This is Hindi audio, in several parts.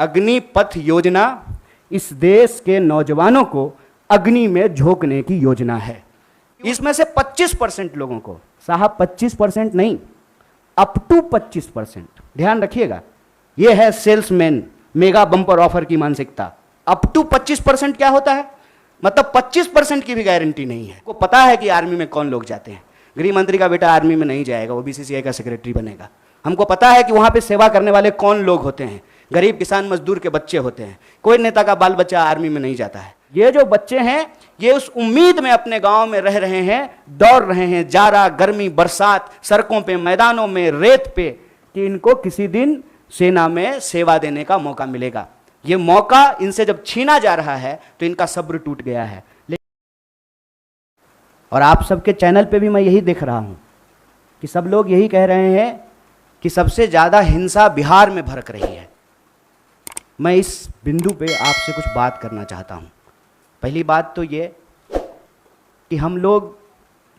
अग्निपथ योजना इस देश के नौजवानों को अग्नि में झोंकने की योजना है। इसमें से 25% लोगों को, साहब 25% नहीं, अप टू 25%, ध्यान रखिएगा, यह है सेल्समैन मेगा बम्पर ऑफर की मानसिकता। अप टू 25% क्या होता है? मतलब 25% की भी गारंटी नहीं है। को पता है कि आर्मी में कौन लोग जाते हैं। गृह मंत्री का बेटा आर्मी में नहीं जाएगा, वो बीसीसीआई का सेक्रेटरी बनेगा। हमको पता है कि वहां पे सेवा करने वाले कौन लोग होते हैं, गरीब किसान मजदूर के बच्चे होते हैं। कोई नेता का बाल बच्चा आर्मी में नहीं जाता है। ये जो बच्चे हैं ये उस उम्मीद में अपने गांव में रह रहे हैं, दौड़ रहे हैं, जाड़ा गर्मी बरसात, सड़कों पे, मैदानों में, रेत पे, कि इनको किसी दिन सेना में सेवा देने का मौका मिलेगा। ये मौका इनसे जब छीना जा रहा है तो इनका सब्र टूट गया है। और आप सबके चैनल पे भी मैं यही देख रहा हूं कि सब लोग यही कह रहे हैं कि सबसे ज्यादा हिंसा बिहार में भड़क रही है। मैं इस बिंदु पे आपसे कुछ बात करना चाहता हूं। पहली बात तो ये कि हम लोग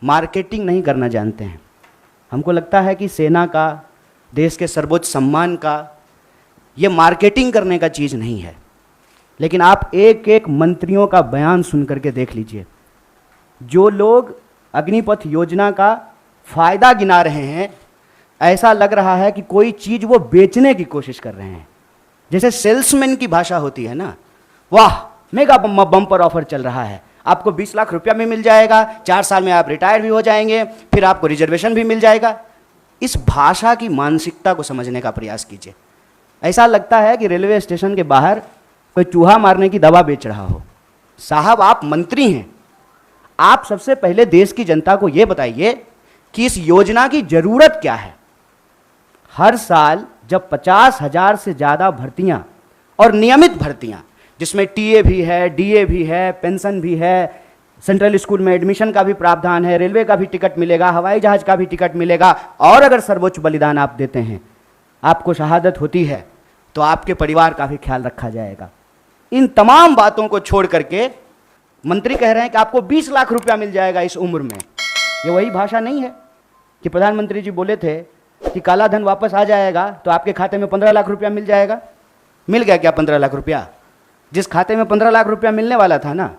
मार्केटिंग नहीं करना जानते हैं। हमको लगता है कि सेना का, देश के सर्वोच्च सम्मान का, ये मार्केटिंग करने का चीज़ नहीं है। लेकिन आप एक एक मंत्रियों का बयान सुन करके देख लीजिए। जो लोग अग्निपथ योजना का फायदा गिना रहे हैं, ऐसा लग रहा है कि कोई चीज़ वो बेचने की कोशिश कर रहे हैं। जैसे सेल्समैन की भाषा होती है ना, वाह मेगा बम्पर ऑफर चल रहा है, आपको 20 लाख रुपया भी मिल जाएगा, 4 साल में आप रिटायर भी हो जाएंगे, फिर आपको रिजर्वेशन भी मिल जाएगा। इस भाषा की मानसिकता को समझने का प्रयास कीजिए। ऐसा लगता है कि रेलवे स्टेशन के बाहर कोई चूहा मारने की दवा बेच रहा हो। साहब आप मंत्री हैं, आप सबसे पहले देश की जनता को यह बताइए कि इस योजना की जरूरत क्या है। हर साल जब 50,000 से ज़्यादा भर्तियां और नियमित भर्तियां, जिसमें टीए भी है, डीए भी है, पेंशन भी है, सेंट्रल स्कूल में एडमिशन का भी प्रावधान है, रेलवे का भी टिकट मिलेगा, हवाई जहाज का भी टिकट मिलेगा, और अगर सर्वोच्च बलिदान आप देते हैं, आपको शहादत होती है, तो आपके परिवार का भी ख्याल रखा जाएगा। इन तमाम बातों को छोड़ करके मंत्री कह रहे हैं कि आपको 20 लाख रुपया मिल जाएगा इस उम्र में। ये वही भाषा नहीं है कि प्रधानमंत्री जी बोले थे कि काला धन वापस आ जाएगा तो आपके खाते में 15 लाख रुपया मिल जाएगा। मिल गया क्या 15 लाख रुपया? जिस खाते में 15 लाख रुपया मिलने वाला था ना,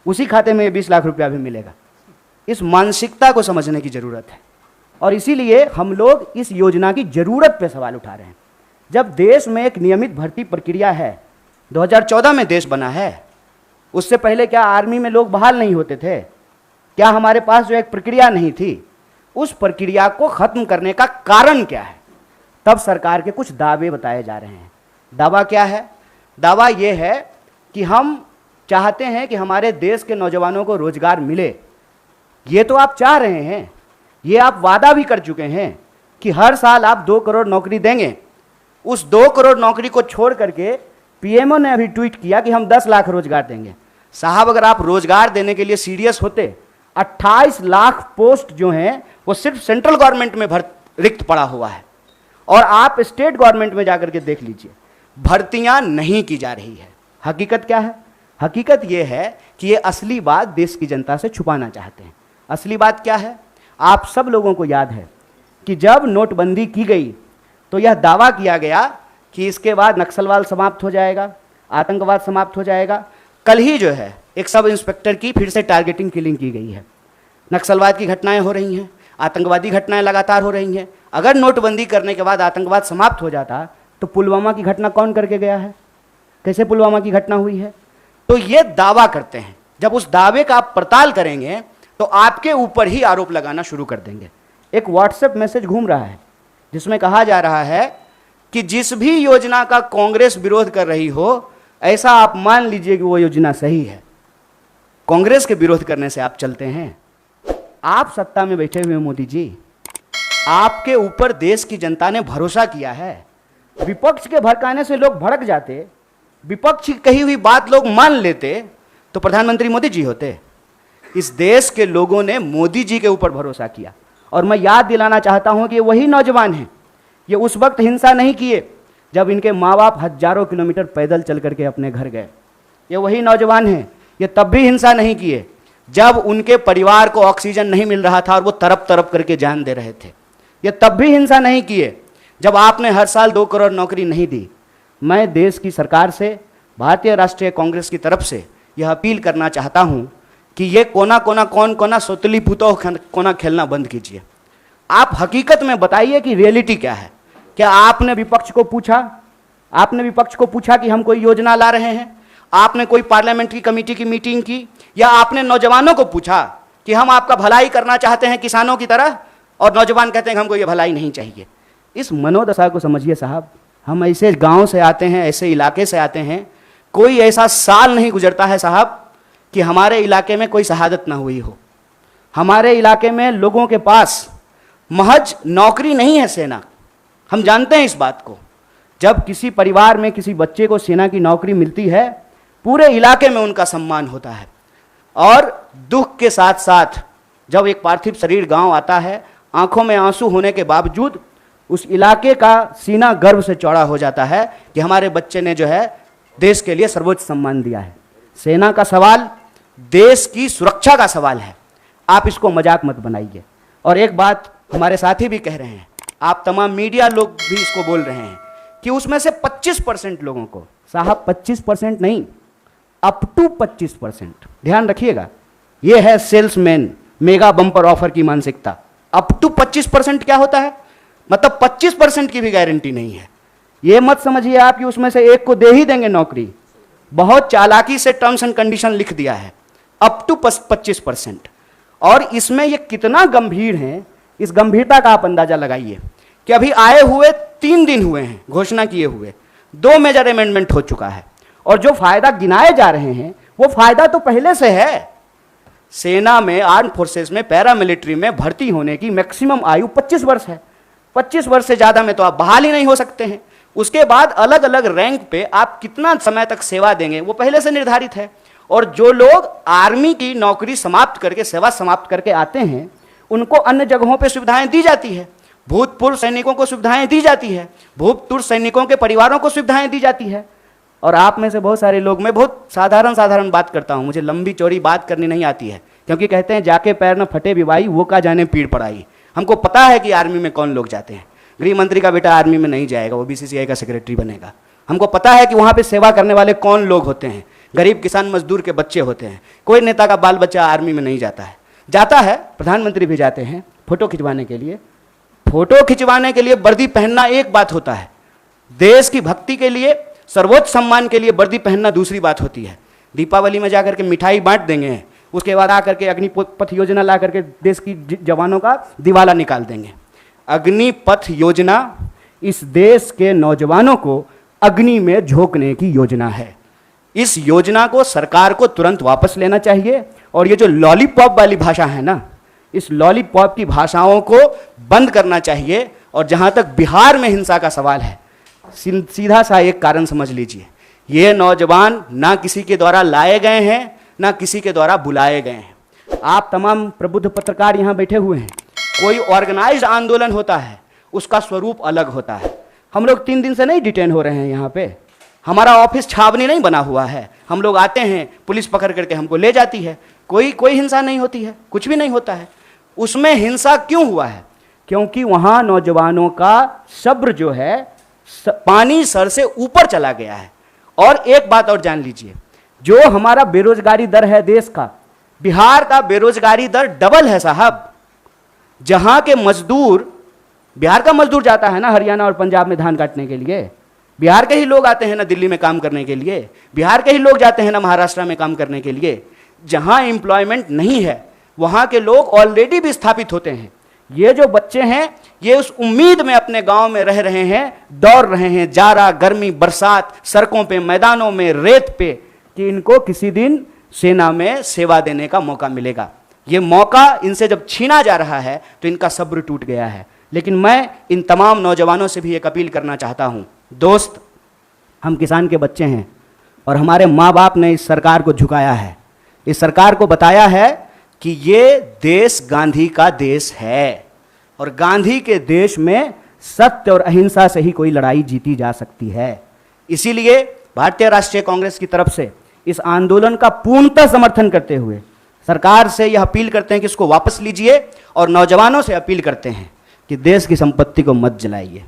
उसी खाते में 20 लाख रुपया भी मिलेगा। इस मानसिकता को समझने की जरूरत है, और इसीलिए हम लोग इस योजना की जरूरत पे सवाल उठा रहे हैं। जब देश में एक नियमित भर्ती प्रक्रिया है, 2014 में देश बना है, उससे पहले क्या आर्मी में लोग बहाल नहीं होते थे? क्या हमारे पास जो एक प्रक्रिया नहीं थी, उस प्रक्रिया को खत्म करने का कारण क्या है? तब सरकार के कुछ दावे बताए जा रहे हैं। दावा क्या है? दावा यह है कि हम चाहते हैं कि हमारे देश के नौजवानों को रोजगार मिले। ये तो आप चाह रहे हैं, ये आप वादा भी कर चुके हैं कि हर साल आप 2 करोड़ नौकरी देंगे। उस 2 करोड़ नौकरी को छोड़ करके पीएमओ ने अभी ट्वीट किया कि हम 10 लाख रोजगार देंगे। साहब अगर आप रोजगार देने के लिए सीरियस होते, 28 लाख पोस्ट जो हैं वो सिर्फ सेंट्रल गवर्नमेंट में रिक्त पड़ा हुआ है, और आप स्टेट गवर्नमेंट में जाकर के देख लीजिए, भर्तियां नहीं की जा रही है। हकीकत क्या है? हकीकत यह है कि ये असली बात देश की जनता से छुपाना चाहते हैं। असली बात क्या है? आप सब लोगों को याद है कि जब नोटबंदी की गई तो यह दावा किया गया कि इसके बाद नक्सलवाद समाप्त हो जाएगा, आतंकवाद समाप्त हो जाएगा। कल ही जो है एक सब इंस्पेक्टर की फिर से टारगेटिंग किलिंग की गई है। नक्सलवाद की घटनाएं हो रही हैं, आतंकवादी घटनाएं लगातार हो रही हैं। अगर नोटबंदी करने के बाद आतंकवाद समाप्त हो जाता तो पुलवामा की घटना कौन करके गया है? कैसे पुलवामा की घटना हुई है? तो ये दावा करते हैं। जब उस दावे का आप पड़ताल करेंगे तो आपके ऊपर ही आरोप लगाना शुरू कर देंगे। एक व्हाट्सएप मैसेज घूम रहा है जिसमें कहा जा रहा है कि जिस भी योजना का कांग्रेस विरोध कर रही हो, ऐसा आप मान लीजिए कि वो योजना सही है। कांग्रेस के विरोध करने से आप चलते हैं? आप सत्ता में बैठे हुए मोदी जी, आपके ऊपर देश की जनता ने भरोसा किया है। विपक्ष के भड़काने से लोग भड़क जाते, विपक्ष की कही हुई बात लोग मान लेते, तो प्रधानमंत्री मोदी जी होते। इस देश के लोगों ने मोदी जी के ऊपर भरोसा किया, और मैं याद दिलाना चाहता हूं कि ये वही नौजवान हैं। ये उस वक्त हिंसा नहीं किए जब इनके माँ बाप हजारों किलोमीटर पैदल चल करके अपने घर गए। ये वही नौजवान हैं, ये तब भी हिंसा नहीं किए जब उनके परिवार को ऑक्सीजन नहीं मिल रहा था और वो तरप तरप करके जान दे रहे थे। ये तब भी हिंसा नहीं किए जब आपने हर साल 2 करोड़ नौकरी नहीं दी। मैं देश की सरकार से, भारतीय राष्ट्रीय कांग्रेस की तरफ से यह अपील करना चाहता हूं कि ये कोना कोना कौन कोना सोतली पुतो कोना खेलना बंद कीजिए। आप हकीकत में बताइए कि रियलिटी क्या है। क्या आपने विपक्ष को पूछा? आपने विपक्ष को पूछा कि हम कोई योजना ला रहे हैं? आपने कोई पार्लियामेंट्री कमेटी की मीटिंग की? या आपने नौजवानों को पूछा कि हम आपका भलाई करना चाहते हैं किसानों की तरह, और नौजवान कहते हैं कि हमको ये भलाई नहीं चाहिए? इस मनोदशा को समझिए साहब। हम ऐसे गांव से आते हैं, ऐसे इलाके से आते हैं, कोई ऐसा साल नहीं गुजरता है साहब कि हमारे इलाके में कोई शहादत ना हुई हो। हमारे इलाके में लोगों के पास महज नौकरी नहीं है सेना, हम जानते हैं इस बात को। जब किसी परिवार में किसी बच्चे को सेना की नौकरी मिलती है, पूरे इलाके में उनका सम्मान होता है। और दुख के साथ साथ जब एक पार्थिव शरीर गांव आता है, आंखों में आंसू होने के बावजूद उस इलाके का सीना गर्व से चौड़ा हो जाता है कि हमारे बच्चे ने जो है देश के लिए सर्वोच्च सम्मान दिया है। सेना का सवाल देश की सुरक्षा का सवाल है, आप इसको मजाक मत बनाइए। और एक बात हमारे साथी भी कह रहे हैं, आप तमाम मीडिया लोग भी इसको बोल रहे हैं कि उसमें से 25% लोगों को, साहब 25% नहीं, अप टू 25%, ध्यान रखिएगा। यह है सेल्समैन मेगा बम्पर ऑफर की मानसिकता। अप टू 25% क्या होता है? मतलब 25% की भी गारंटी नहीं है। यह मत समझिए आप कि उसमें से एक को दे ही देंगे नौकरी। बहुत चालाकी से टर्म्स एंड कंडीशन लिख दिया है, अप टू 25%। और इसमें यह कितना गंभीर है, इस गंभीरता का आप अंदाजा लगाइए कि अभी आए हुए 3 दिन हुए हैं घोषणा किए हुए, 2 मेजर अमेंडमेंट हो चुका है, और जो फायदा गिनाए जा रहे हैं वो फायदा तो पहले से है। सेना में, आर्म फोर्सेस में, पैरामिलिट्री में भर्ती होने की मैक्सिमम आयु 25 वर्ष है। 25 वर्ष से ज्यादा में तो आप बहाल ही नहीं हो सकते हैं। उसके बाद अलग अलग रैंक पे आप कितना समय तक सेवा देंगे वो पहले से निर्धारित है। और जो लोग आर्मी की नौकरी समाप्त करके, सेवा समाप्त करके आते हैं, उनको अन्य जगहों पे सुविधाएं दी जाती है। भूतपूर्व सैनिकों को सुविधाएं दी जाती है, भूतपूर्व सैनिकों के परिवारों को सुविधाएं दी जाती है। और आप में से बहुत सारे लोग, मैं बहुत साधारण बात करता हूं, मुझे लंबी चौड़ी बात करनी नहीं आती है, क्योंकि कहते हैं जाके पैर न फटे विवाई, वो का जाने पीड़ पड़ाई। हमको पता है कि आर्मी में कौन लोग जाते हैं। गृह मंत्री का बेटा आर्मी में नहीं जाएगा, वो बीसीसीआई का सेक्रेटरी बनेगा। हमको पता है कि वहां पे सेवा करने वाले कौन लोग होते हैं, गरीब किसान मजदूर के बच्चे होते हैं। कोई नेता का बाल बच्चा आर्मी में नहीं जाता है। जाता है, प्रधानमंत्री भी जाते हैं फोटो खिंचवाने के लिए। फोटो खिंचवाने के लिए वर्दी पहनना एक बात होता है, देश की भक्ति के लिए, सर्वोच्च सम्मान के लिए वर्दी पहनना दूसरी बात होती है। दीपावली में जाकर के मिठाई बांट देंगे, उसके बाद आकर के अग्निपथ योजना ला करके देश की जवानों का दिवाला निकाल देंगे। अग्निपथ योजना इस देश के नौजवानों को अग्नि में झोंकने की योजना है। इस योजना को सरकार को तुरंत वापस लेना चाहिए। और ये जो लॉलीपॉप वाली भाषा है ना, इस लॉलीपॉप की भाषाओं को बंद करना चाहिए। और जहां तक बिहार में हिंसा का सवाल है, सीधा सा एक कारण समझ लीजिए, ये नौजवान ना किसी के द्वारा लाए गए हैं, ना किसी के द्वारा बुलाए गए हैं। आप तमाम प्रबुद्ध पत्रकार यहाँ बैठे हुए हैं, कोई ऑर्गेनाइज्ड आंदोलन होता है, उसका स्वरूप अलग होता है। हम लोग 3 दिन से नहीं डिटेन हो रहे हैं यहाँ पे, हमारा ऑफिस छावनी नहीं बना हुआ है। हम लोग आते हैं, पुलिस पकड़ करके हमको ले जाती है, कोई हिंसा नहीं होती है, कुछ भी नहीं होता है। उसमें हिंसा क्यों हुआ है? क्योंकि वहां नौजवानों का सब्र जो है पानी सर से ऊपर चला गया है। और एक बात और जान लीजिए, जो हमारा बेरोजगारी दर है देश का, बिहार का बेरोजगारी दर डबल है साहब। जहां के मजदूर, बिहार का मजदूर जाता है ना हरियाणा और पंजाब में धान काटने के लिए, बिहार के ही लोग आते हैं ना दिल्ली में काम करने के लिए, बिहार के ही लोग जाते हैं ना महाराष्ट्र में काम करने के लिए। जहां एम्प्लॉयमेंट नहीं है वहां के लोग ऑलरेडी भी स्थापित होते हैं। ये जो बच्चे हैं, ये उस उम्मीद में अपने गांव में रह रहे हैं, दौड़ रहे हैं जाड़ा गर्मी बरसात, सड़कों पे, मैदानों में, रेत पे, कि इनको किसी दिन सेना में सेवा देने का मौका मिलेगा। ये मौका इनसे जब छीना जा रहा है तो इनका सब्र टूट गया है। लेकिन मैं इन तमाम नौजवानों से भी एक अपील करना चाहता हूं, दोस्त, हम किसान के बच्चे हैं और हमारे माँ बाप ने इस सरकार को झुकाया है, इस सरकार को बताया है कि ये देश गांधी का देश है और गांधी के देश में सत्य और अहिंसा से ही कोई लड़ाई जीती जा सकती है। इसीलिए भारतीय राष्ट्रीय कांग्रेस की तरफ से इस आंदोलन का पूर्णतः समर्थन करते हुए सरकार से यह अपील करते हैं कि इसको वापस लीजिए, और नौजवानों से अपील करते हैं कि देश की संपत्ति को मत जलाइए,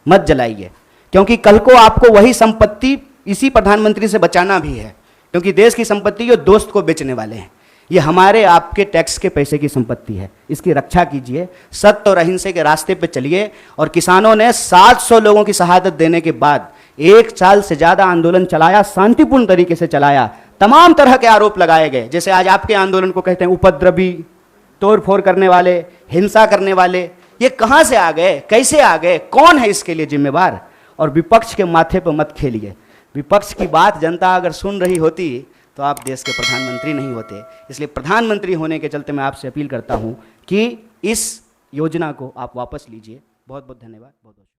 मत जलाइए। क्योंकि कल को आपको वही संपत्ति इसी प्रधानमंत्री से बचाना भी है, क्योंकि देश की संपत्ति ये दोस्त को बेचने वाले हैं। ये हमारे आपके टैक्स के पैसे की संपत्ति है, इसकी रक्षा कीजिए, सत्य और अहिंसा के रास्ते पे चलिए। और किसानों ने 700 लोगों की शहादत देने के बाद 1 साल से ज़्यादा आंदोलन चलाया, शांतिपूर्ण तरीके से चलाया। तमाम तरह के आरोप लगाए गए, जैसे आज आपके आंदोलन को कहते हैं उपद्रवी, तोड़फोड़ करने वाले, हिंसा करने वाले। ये कहाँ से आ गए, कैसे आ गए, कौन है इसके लिए जिम्मेवार? और विपक्ष के माथे पर मत खेलिए। विपक्ष की बात जनता अगर सुन रही होती तो आप देश के प्रधानमंत्री नहीं होते। इसलिए प्रधानमंत्री होने के चलते मैं आपसे अपील करता हूं कि इस योजना को आप वापस लीजिए। बहुत बहुत धन्यवाद। बहुत बहुत